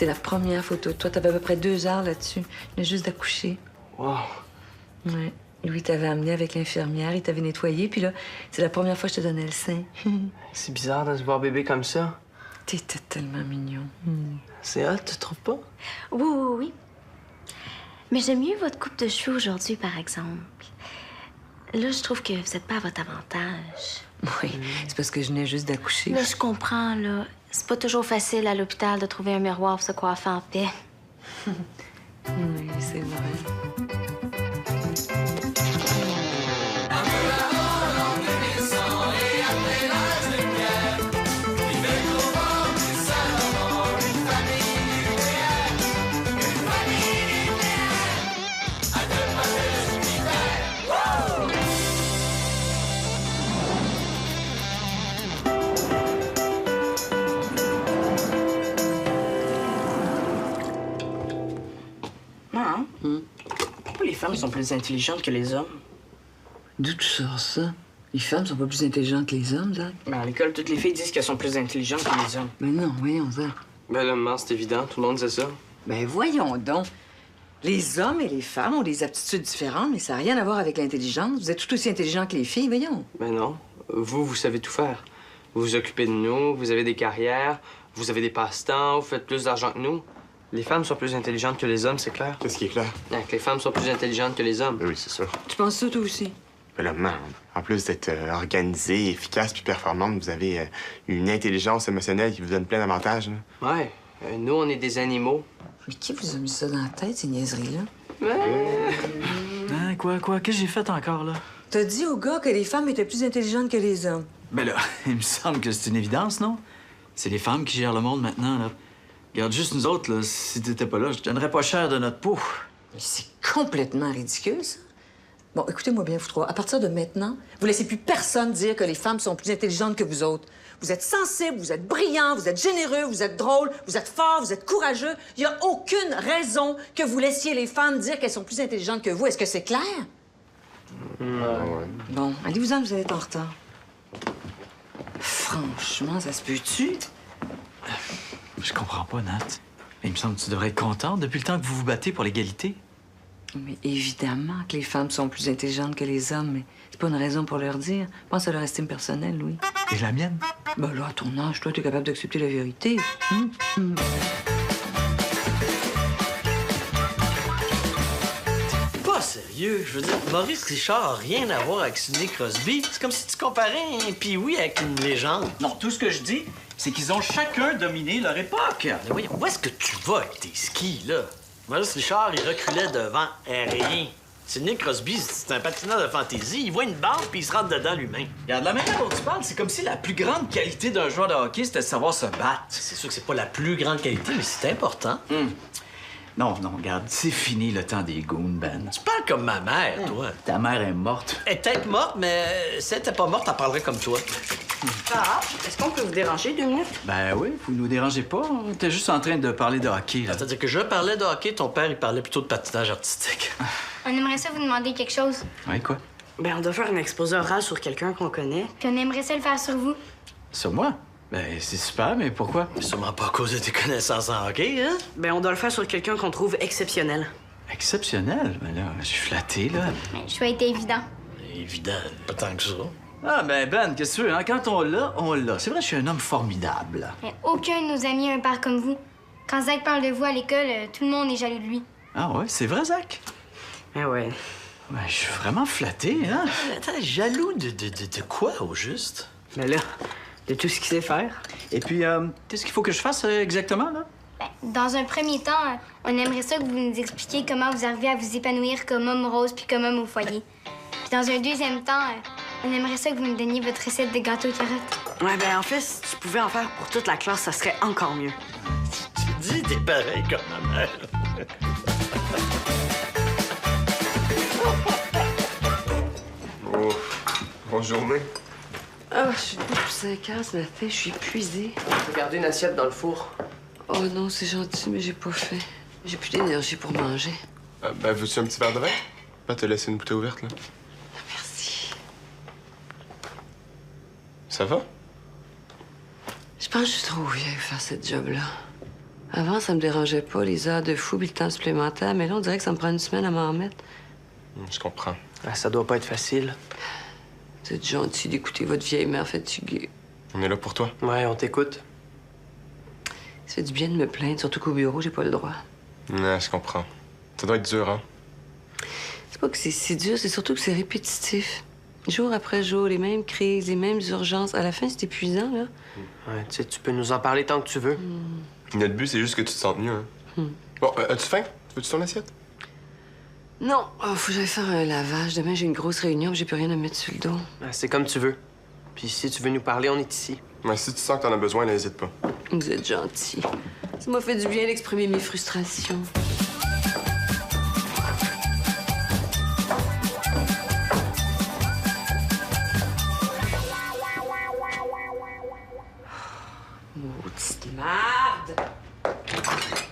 C'est la première photo de toi. T'avais à peu près 2 heures là-dessus. Il venait juste d'accoucher. Wow. Ouais. Louis t'avait amené avec l'infirmière, il t'avait nettoyé, puis là, c'est la première fois que je te donnais le sein. C'est bizarre de se voir bébé comme ça. T'étais tellement mignon. C'est hot, tu trouves pas? Oui, oui, oui. Mais j'aime mieux votre coupe de cheveux aujourd'hui, par exemple. Là, je trouve que vous n'êtes pas à votre avantage. Oui, c'est parce que je venais juste d'accoucher. Là, je comprends, là. C'est pas toujours facile à l'hôpital de trouver un miroir pour se coiffer en paix. Oui, c'est vrai. Maman, pourquoi les femmes sont plus intelligentes que les hommes? D'où tu sors ça? Les femmes sont pas plus intelligentes que les hommes, Zach? Ben, à l'école, toutes les filles disent qu'elles sont plus intelligentes que les hommes. Mais non, voyons, Zach. Ben là, maman, c'est évident, tout le monde sait ça. Ben voyons donc. Les hommes et les femmes ont des aptitudes différentes, mais ça n'a rien à voir avec l'intelligence. Vous êtes tout aussi intelligents que les filles, voyons. Ben non. Vous savez tout faire. Vous vous occupez de nous, vous avez des carrières, vous avez des passe-temps, vous faites plus d'argent que nous. Les femmes sont plus intelligentes que les hommes, c'est clair. Qu'est-ce qui est clair? Que les femmes sont plus intelligentes que les hommes. Ben oui, c'est sûr. Tu penses ça, toi aussi? Mais là, maman, en plus d'être organisée, efficace puis performante, vous avez une intelligence émotionnelle qui vous donne plein d'avantages. Là. Ouais. Nous, on est des animaux. Mais qui vous a mis ça dans la tête, ces niaiseries-là? Hein, quoi? Qu'est-ce que j'ai fait encore, là? T'as dit au gars que les femmes étaient plus intelligentes que les hommes. Ben là, il me semble que c'est une évidence, non? C'est les femmes qui gèrent le monde maintenant, là. Regarde, juste nous autres, là, si t'étais pas là, je te donnerais pas cher de notre peau. Mais c'est complètement ridicule, ça. Bon, écoutez-moi bien, vous trois. À partir de maintenant, vous laissez plus personne dire que les femmes sont plus intelligentes que vous autres. Vous êtes sensibles, vous êtes brillants, vous êtes généreux, vous êtes drôles, vous êtes forts, vous êtes courageux. Il n'y a aucune raison que vous laissiez les femmes dire qu'elles sont plus intelligentes que vous. Est-ce que c'est clair? Ouais. Bon, allez-vous-en, vous allez être en retard. Franchement, ça se peut-tu? Je comprends pas, Nat. Mais il me semble que tu devrais être contente depuis le temps que vous vous battez pour l'égalité. Mais évidemment que les femmes sont plus intelligentes que les hommes, mais c'est pas une raison pour leur dire. Pense à leur estime personnelle, Louis. Et la mienne? Ben là, à ton âge, toi, t'es capable d'accepter la vérité. Pas sérieux. Je veux dire, Maurice Richard a rien à voir avec Sidney Crosby. C'est comme si tu comparais un Pee-wee avec une légende. Non, tout ce que je dis, c'est qu'ils ont chacun dominé leur époque. Mais voyons, où est-ce que tu vas avec tes skis, là? Maurice Richard, il reculait devant rien. Sidney Crosby, c'est un patineur de fantaisie. Il voit une bande puis il se rentre dedans lui-même. Regarde, la manière dont tu parles, c'est comme si la plus grande qualité d'un joueur de hockey, c'était de savoir se battre. C'est sûr que c'est pas la plus grande qualité, mais c'est important. Non, regarde, c'est fini le temps des goons, Ben. Tu parles comme ma mère, toi. Ta mère est morte. Elle est peut-être morte, mais si elle était pas morte, elle parlerait comme toi. Ah, est-ce qu'on peut vous déranger 2 minutes? Ben oui, vous nous dérangez pas. On était juste en train de parler de hockey, là. C'est-à-dire que je parlais de hockey, ton père, il parlait plutôt de patinage artistique. On aimerait ça vous demander quelque chose. Ouais, quoi? Ben, on doit faire un exposé oral sur quelqu'un qu'on connaît. Puis on aimerait ça le faire sur vous. Sur moi? Ben, c'est super, mais pourquoi? Sûrement pas à cause de tes connaissances en hockey, hein? Ben, on doit le faire sur quelqu'un qu'on trouve exceptionnel. Exceptionnel? Ben là, je suis flatté, là. Mais le choix était évident. Évident, pas tant que ça. Ah, Ben, qu'est-ce que tu veux, hein? Quand on l'a, on l'a. C'est vrai, je suis un homme formidable. Mais aucun de nos amis a un père comme vous. Quand Zach parle de vous à l'école, tout le monde est jaloux de lui. Ah ouais, c'est vrai, Zach? Ben ouais. Ben, je suis vraiment flatté, hein? Attends, jaloux de quoi, au juste? Ben là, de tout ce qu'il sait faire. Et puis, qu'est-ce qu'il faut que je fasse exactement, là? Ben, dans un premier temps, on aimerait ça que vous nous expliquiez comment vous arrivez à vous épanouir comme homme rose puis comme homme au foyer. Puis dans un deuxième temps, on aimerait ça que vous nous donniez votre recette de gâteau aux carottes. Ouais, ben en fait, si tu pouvais en faire pour toute la classe, ça serait encore mieux. Tu dis, t'es pareil comme ma mère. Oh, bonne journée. Ah, je suis debout pour 5 heures, ça m'a fait, je suis épuisée. Regardez une assiette dans le four. Oh non, c'est gentil, mais j'ai pas faim. J'ai plus d'énergie pour manger. Ben, veux-tu un petit verre de vin? Ben, t'as laissé une bouteille ouverte, là. Merci. Ça va? Je pense que je suis trop vieille pour faire cette job-là. Avant, ça me dérangeait pas, les heures de fou puis le temps supplémentaire, mais là, on dirait que ça me prend une semaine à m'en remettre. Je comprends. Ah, ça doit pas être facile. Vous êtes gentil d'écouter votre vieille mère fatiguée. On est là pour toi. Ouais, on t'écoute. Ça fait du bien de me plaindre, surtout qu'au bureau, j'ai pas le droit. Ouais, je comprends. Ça doit être dur, hein? C'est pas que c'est si dur, c'est surtout que c'est répétitif. Jour après jour, les mêmes crises, les mêmes urgences. À la fin, c'est épuisant, là. Ouais, tu sais, tu peux nous en parler tant que tu veux. Notre but, c'est juste que tu te sentes mieux, hein? Bon, as-tu faim? Veux-tu ton assiette? Non, faut que j'aille faire un lavage. Demain, j'ai une grosse réunion, j'ai plus rien à mettre sur le dos. C'est comme tu veux. Puis si tu veux nous parler, on est ici. Ouais, si tu sens que t'en as besoin, n'hésite pas. Vous êtes gentil. Ça m'a fait du bien d'exprimer mes frustrations. Maudite marde!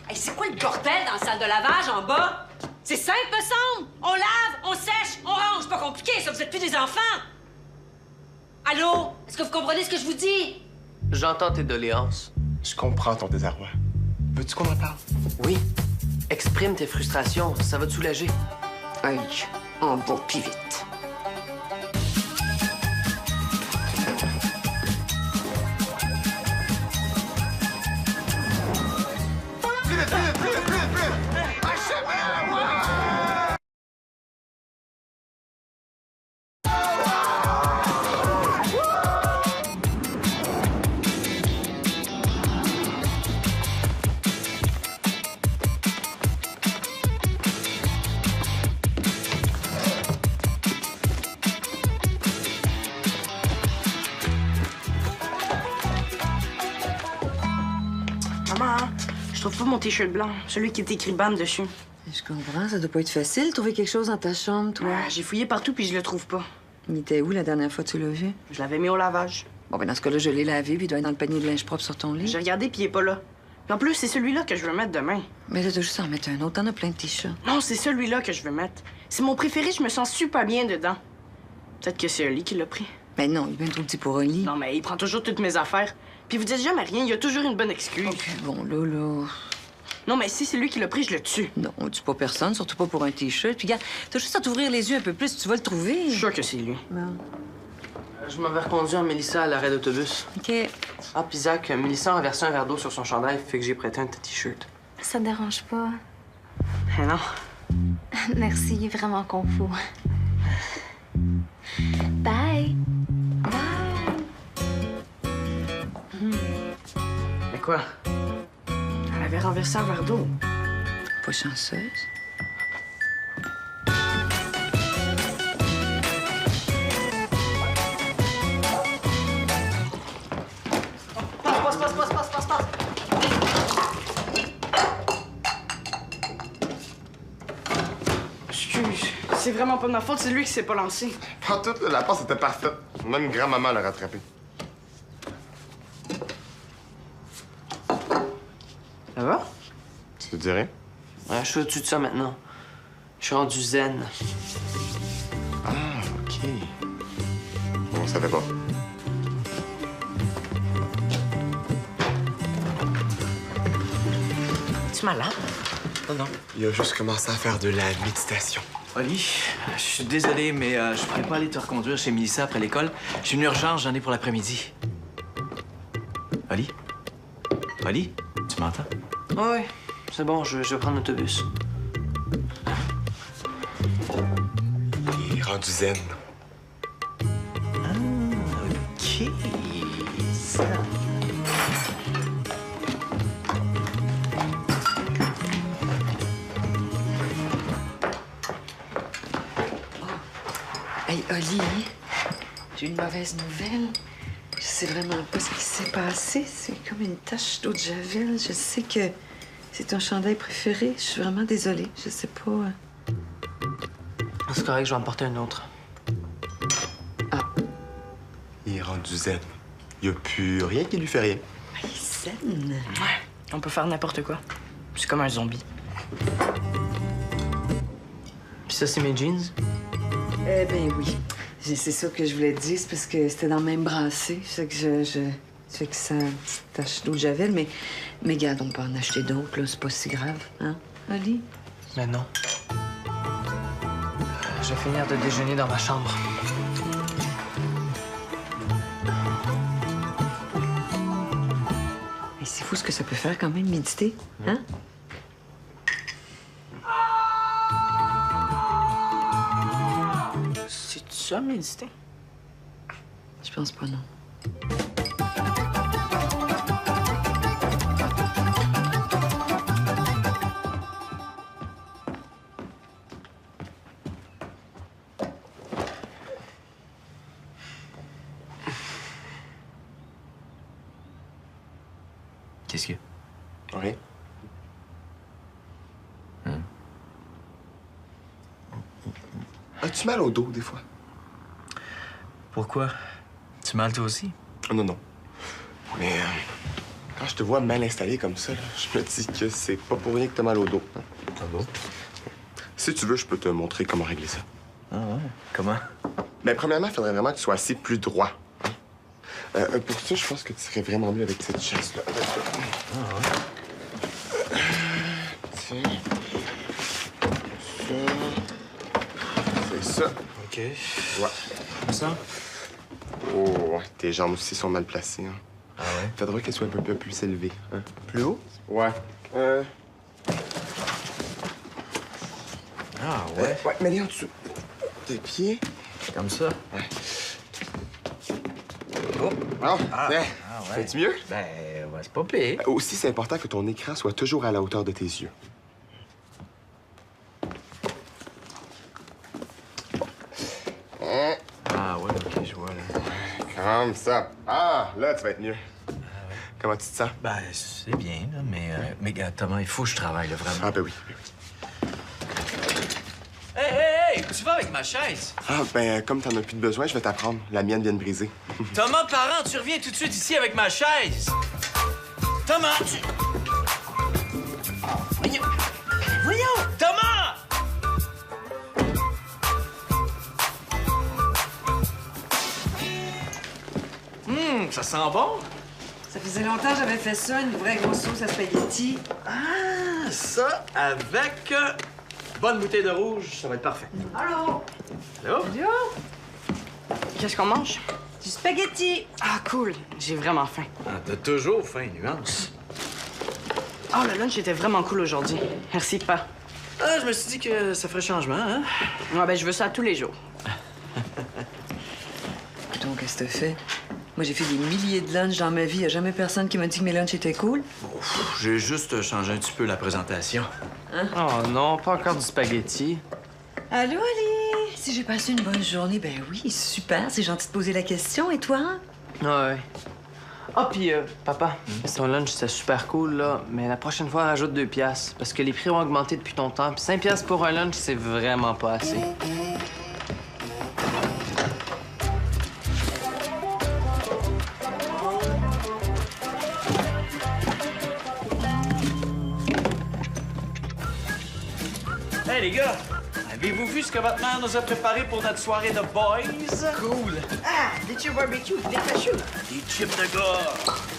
Hey, c'est quoi le bordel dans la salle de lavage en bas? C'est simple, me semble! On lave, on sèche, on range. C'est pas compliqué, ça. Vous êtes plus des enfants! Allô? Est-ce que vous comprenez ce que je vous dis? J'entends tes doléances. Je comprends ton désarroi. Veux-tu qu'on en parle? Oui. Exprime tes frustrations, ça va te soulager. Aïe, en bas, puis vite. Maman, je trouve pas mon t-shirt blanc, celui qui est écrit BAM dessus. Je comprends, ça doit pas être facile de trouver quelque chose dans ta chambre, toi. J'ai fouillé partout puis je le trouve pas. Il était où la dernière fois que tu l'as vu? Je l'avais mis au lavage. Bon, ben dans ce cas-là, je l'ai lavé, puis il doit être dans le panier de linge propre sur ton lit. J'ai regardé puis il est pas là. Puis en plus, c'est celui-là que je veux mettre demain. Mais là, tu dois juste en mettre un autre. T'en as plein de t-shirts. Non, c'est celui-là que je veux mettre. C'est mon préféré, je me sens super bien dedans. Peut-être que c'est Ali qui l'a pris. Ben non, il est bien trop petit pour un lit. Non, mais il prend toujours toutes mes affaires. Puis vous dites jamais rien, il y a toujours une bonne excuse. OK, bon, là... Non, mais si c'est lui qui l'a pris, je le tue. Non, on tue pas personne, surtout pas pour un t-shirt. Puis regarde, t'as juste à t'ouvrir les yeux un peu plus, tu vas le trouver. Je suis sûr que c'est lui. Bon. Je m'avais reconduire Mélissa à l'arrêt d'autobus. OK. Ah, puis Zach, Mélissa a renversé un verre d'eau sur son chandail, fait que j'ai prêté un petit t-shirt. Ça te dérange pas? Ah non. Merci, il est vraiment confus. Bye! Mais quoi? Elle avait renversé un verre d'eau. Pas chanceuse. Passe. Excuse, c'est vraiment pas de ma faute, c'est lui qui s'est pas lancé. Pas toute la passe était parfaite. Même grand-maman l'a rattrapé. Ça va? Tu te dirais? Ouais, je suis au-dessus de ça maintenant. Je suis rendu zen. Ah, OK. Bon, on savait pas. Es-tu malade? Non. Il a juste commencé à faire de la méditation. Oli, je suis désolé, mais je pourrais pas aller te reconduire chez Mélissa après l'école. J'ai une urgence, j'en ai pour l'après-midi. Oli? Oli? Tu m'entends? Ouais, c'est bon, je vais prendre l'autobus. Il est rendu zen. OK. Ça. Hey, Oli, j'ai une mauvaise nouvelle. Je sais vraiment pas ce qui s'est passé. C'est comme une tache d'eau de javel. Je sais que c'est ton chandail préféré. Je suis vraiment désolée. Je sais pas. C'est correct, je vais en porter un autre. Il est rendu zen. Il y a plus rien qui lui fait rien. Il est zen. Ouais, on peut faire n'importe quoi. C'est comme un zombie. Puis ça, c'est mes jeans? Ben oui. C'est ça que je voulais te dire. C'est parce que c'était dans le même brassé. C'est que je Ça fait que ça a une petite tache d'eau de javel, mais garde, on peut en acheter d'autres, là. C'est pas si grave, hein, Ali? Mais non. Je vais finir de déjeuner dans ma chambre. Mais c'est fou ce que ça peut faire quand même, méditer, hein? C'est ça, méditer? Je pense pas, non. Qu'est-ce que... Oui. As-tu mal au dos, des fois? Pourquoi? Tu mal toi aussi? Non, non. Mais quand je te vois mal installé comme ça, là, je me dis que c'est pas pour rien que t'as mal au dos. Hein? Ah bon? Si tu veux, je peux te montrer comment régler ça. Ah ouais? Comment? Mais premièrement, il faudrait vraiment que tu sois assis plus droit. Hein? Pour ça, je pense que tu serais vraiment mieux avec cette chaise-là. Ah ouais? Tiens. Ça. C'est ça. OK. Ouais. Comme ça? Oh, ouais, tes jambes aussi sont mal placées. Hein. Ah ouais? Faudrait qu'elles soient un peu plus élevées. Hein? Plus haut? Ouais. Ah ouais? Ouais, mais les en dessous. Tes pieds. Comme ça? Ouais. Oh! Ah, Ah, tiens. ah ouais. Fais-tu mieux? Ben, ouais, c'est pas pire. Aussi, c'est important que ton écran soit toujours à la hauteur de tes yeux. Hein? Ah ouais, OK, je vois, là. Comme ça. Ah, là, tu vas être mieux. Comment tu te sens? Ben, c'est bien, là, mais gars, Thomas, il faut que je travaille, là, vraiment. Ah, ben oui. Ben oui. Hey! Tu vas avec ma chaise? Ah, ben, comme t'en as plus de besoin, je vais t'apprendre. La mienne vient de briser. Thomas, parent, tu reviens tout de suite ici avec ma chaise! Thomas, tu... Voyons! Voyons! Thomas! Ça sent bon? Ça faisait longtemps que j'avais fait ça, une vraie grosse sauce à spaghetti. Ah, ça avec bonne bouteille de rouge, ça va être parfait. Allô? Allô? Qu'est-ce qu'on mange? Du spaghetti. Ah, cool. J'ai vraiment faim. Ah, t'as toujours faim, nuance. Oh, le lunch était vraiment cool aujourd'hui. Merci, pas. Ah, je me suis dit que ça ferait changement, hein? Ouais, ben, je veux ça tous les jours. Donc, qu'est-ce que t'as fait? Moi, j'ai fait des milliers de lunchs dans ma vie. Il n'y a jamais personne qui m'a dit que mes lunchs étaient cool. J'ai juste changé un petit peu la présentation. Oh non, pas encore du spaghetti. Allô, Ali? Si j'ai passé une bonne journée, ben oui, super. C'est gentil de poser la question. Et toi? Ouais. Ah, puis papa, ton lunch, c'était super cool, là. Mais la prochaine fois, rajoute 2 piastres. Parce que les prix ont augmenté depuis ton temps. Puis 5 piastres pour un lunch, c'est vraiment pas assez. Hey, les gars! Avez-vous vu ce que votre mère nous a préparé pour notre soirée de boys? Cool! Ah, des chips barbecue, des cachous. Des chips de gars!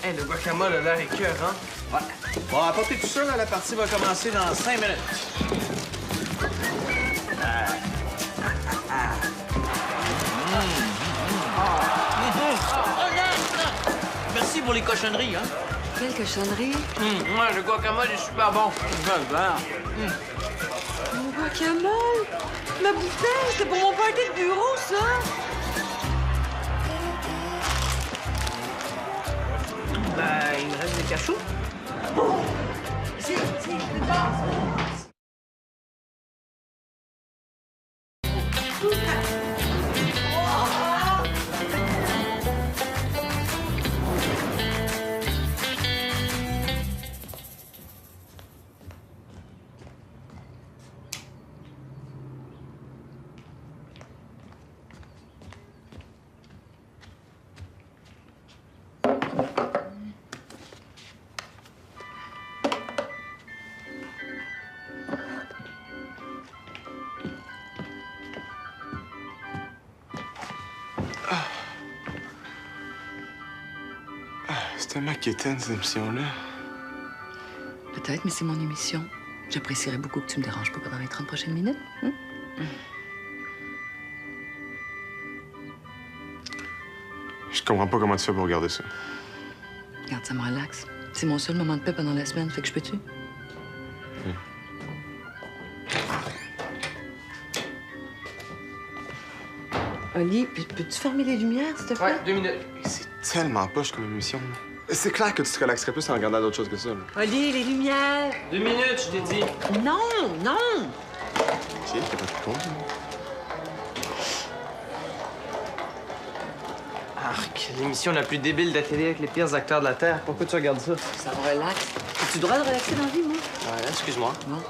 Hey, le guacamole a l'air écœurant. Ouais. Bon, apportez tout ça, là, la partie va commencer dans 5 minutes. Merci pour les cochonneries, hein? Quelle cochonnerie. Ouais, le guacamole est super bon. Mon guacamole! Ma bouteille! C'était pour mon party de bureau, ça! Ben, il me reste des cachous. C'est tellement quétaine, cette émission-là. Peut-être, mais c'est mon émission. J'apprécierais beaucoup que tu me déranges pas pendant les 30 prochaines minutes. Hein? Je comprends pas comment tu fais pour regarder ça. Regarde, ça me relaxe. C'est mon seul moment de paix pendant la semaine, fait que je peux-tu? Oli, peux-tu fermer les lumières, s'il te plaît? Ouais, 2 minutes. C'est tellement poche comme émission, là. C'est clair que tu te relaxerais plus en regardant d'autres choses que ça, là. Oli, les lumières! 2 minutes, je t'ai dit. Non, non! C'est elle qui a pas de pause, Arc, l'émission la plus débile de la télé avec les pires acteurs de la Terre. Pourquoi tu regardes ça? Ça me relaxe. As-tu le droit de relaxer dans la vie, moi? Ouais, excuse-moi. Non.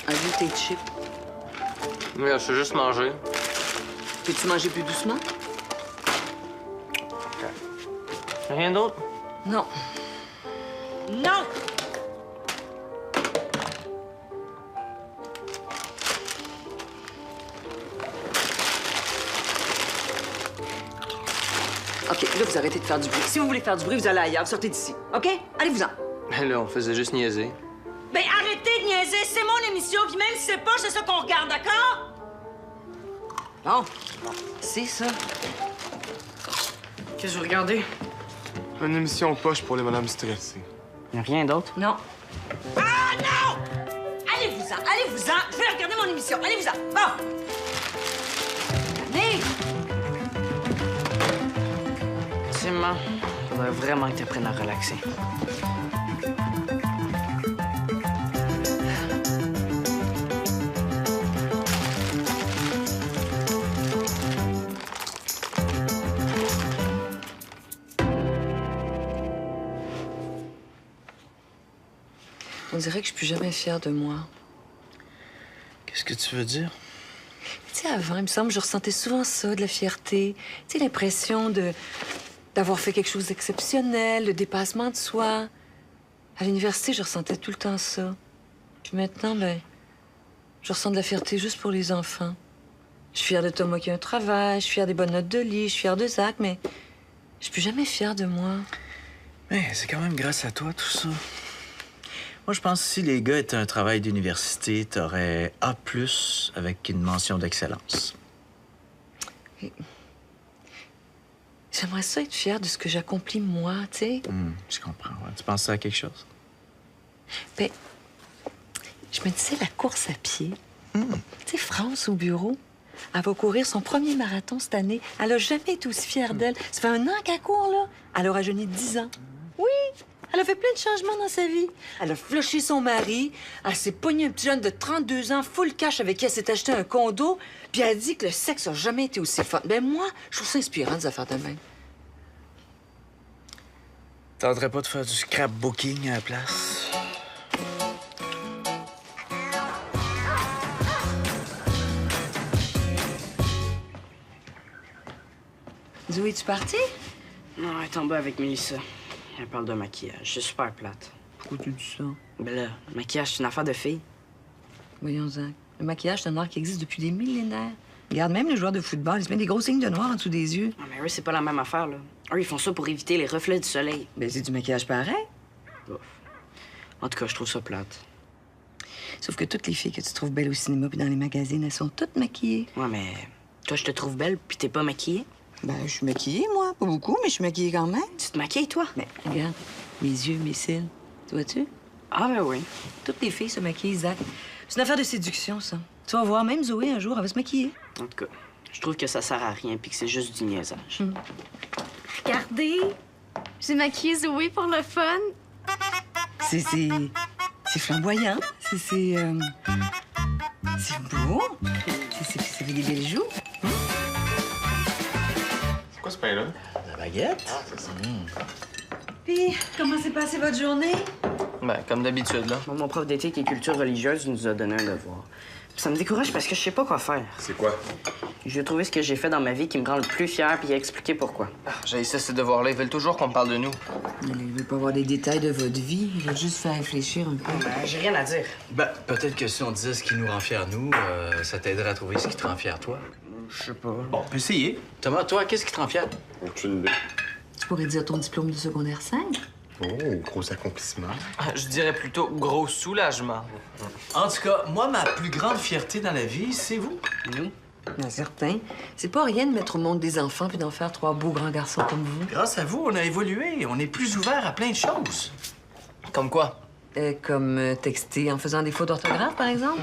Oli, tes chips. Mais je sais juste manger. Peux-tu manger plus doucement? Rien d'autre? Non. Non! OK, là, vous arrêtez de faire du bruit. Si vous voulez faire du bruit, vous allez ailleurs. Vous sortez d'ici. OK? Allez-vous-en. Ben là, on faisait juste niaiser. Ben arrêtez de niaiser, c'est mon émission, puis même si c'est pas, c'est ça qu'on regarde, d'accord? Bon. C'est ça. Qu'est-ce que vous regardez? Une émission poche pour les madames stressées. Y a rien d'autre? Non. Ah non! Allez-vous-en, allez-vous-en. Je vais regarder mon émission. Allez-vous-en. Bon. Venez. Ultimement, faudrait vraiment que tu apprennes à relaxer. On dirait que je suis plus jamais fière de moi. Qu'est-ce que tu veux dire? Tu sais, avant, il me semble que je ressentais souvent ça, de la fierté. Tu sais, l'impression d'avoir fait quelque chose d'exceptionnel, le dépassement de soi. À l'université, je ressentais tout le temps ça. Puis maintenant, ben, je ressens de la fierté juste pour les enfants. Je suis fière de Thomas qui a un travail, je suis fière des bonnes notes de Lee, je suis fière de Zach, mais je suis plus jamais fière de moi. Mais c'est quand même grâce à toi, tout ça. Moi, je pense que si les gars étaient un travail d'université, t'aurais A+, avec une mention d'excellence. J'aimerais ça être fière de ce que j'accomplis moi, tu sais. Je comprends. Ouais. Tu penses ça à quelque chose? Ben, je me disais la course à pied. Tu sais, France au bureau, elle va courir son premier marathon cette année. Elle a jamais été aussi fière d'elle. Ça fait 1 an qu'elle court, là. Elle a rajeuni 10 ans. Oui, elle a fait plein de changements dans sa vie. Elle a flushé son mari, elle s'est pognée un petit jeune de 32 ans, full cash, avec qui elle s'est acheté un condo, puis elle a dit que le sexe a jamais été aussi fun. Ben moi, je trouve ça inspirant, des affaires de même. T'entendrais pas de faire du scrapbooking à la place? Zoé, es-tu partie? Non, elle est en bas avec Mélissa. Elle parle de maquillage. C'est super plate. Pourquoi tu dis ça? Ben là, le maquillage, c'est une affaire de fille. Voyons, Zach. Le maquillage, c'est un art qui existe depuis des millénaires. Regarde, même les joueurs de football, ils se mettent des gros signes de noir en dessous des yeux. Ah, mais eux, c'est pas la même affaire, là. Eux, ils font ça pour éviter les reflets du soleil. Ben, c'est du maquillage pareil. Ouf. En tout cas, je trouve ça plate. Sauf que toutes les filles que tu trouves belles au cinéma puis dans les magazines, elles sont toutes maquillées. Ouais, mais toi, je te trouve belle, puis t'es pas maquillée. Ben, je suis maquillée, moi. Pas beaucoup, mais je suis maquillée quand même. Tu te maquilles, toi? Mais regarde, mes yeux, mes cils. Tu vois-tu? Ah, ben oui. Toutes les filles se maquillent, Zach. C'est une affaire de séduction, ça. Tu vas voir, même Zoé, un jour, elle va se maquiller. En tout cas, je trouve que ça sert à rien, puis que c'est juste du niaisage. Regardez, j'ai maquillé Zoé pour le fun. C'est flamboyant. C'est beau. Ça fait des belles joues. C'est quoi ce pain-là? La baguette? Ah, c'est ça. Puis, comment s'est passée votre journée? Ben, comme d'habitude, là. Mon prof d'été qui est culture religieuse nous a donné un devoir. Puis ça me décourage parce que je sais pas quoi faire. C'est quoi? Je vais trouver ce que j'ai fait dans ma vie qui me rend le plus fier puis expliquer pourquoi. J'ai ça, ces devoirs-là. Ils veulent toujours qu'on parle de nous. Il veut pas avoir des détails de votre vie. Il veut juste faire réfléchir un peu. J'ai rien à dire. Ben, peut-être que si on disait ce qui nous rend fiers, nous, ça t'aiderait à trouver ce qui te rend fier, toi. Je sais pas. Bon, on peut essayer. Thomas, toi, qu'est-ce qui te rend fier? Aucune idée. Tu pourrais dire ton diplôme de secondaire 5? Oh, gros accomplissement. Je dirais plutôt gros soulagement. En tout cas, moi, ma plus grande fierté dans la vie, c'est vous. Nous? Bien certain. C'est pas rien de mettre au monde des enfants puis d'en faire 3 beaux grands garçons comme vous. Grâce à vous, on a évolué. On est plus ouvert à plein de choses. Comme quoi? Comme texter en faisant des fautes d'orthographe, par exemple?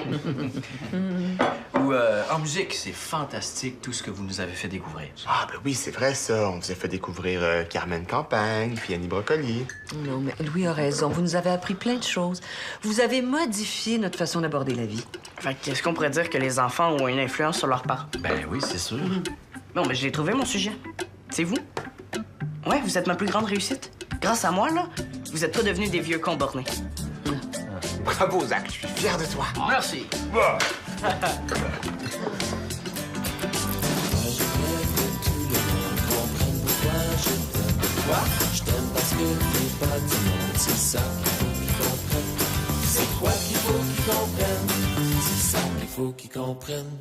Ou en musique, c'est fantastique tout ce que vous nous avez fait découvrir. Ah, ben oui, c'est vrai, ça. On vous a fait découvrir Carmen Campagne, puis Annie Brocoli. Non, mais Louis a raison. Vous nous avez appris plein de choses. Vous avez modifié notre façon d'aborder la vie. Fait qu'est-ce qu'on pourrait dire que les enfants ont une influence sur leurs parents? Ben oui, c'est sûr. Non, mais je l'ai trouvé, mon sujet. C'est vous. Ouais, vous êtes ma plus grande réussite. Grâce à moi, là, vous êtes pas devenus des vieux cons bornés. Bravo, Zach. Je suis fier de toi. Merci. Je t'aime parce que t'es pas du monde, c'est ça qu'il faut qu'ils comprennent. C'est quoi qu'il faut qu'ils comprennent? C'est ça qu'il faut qu'ils comprennent.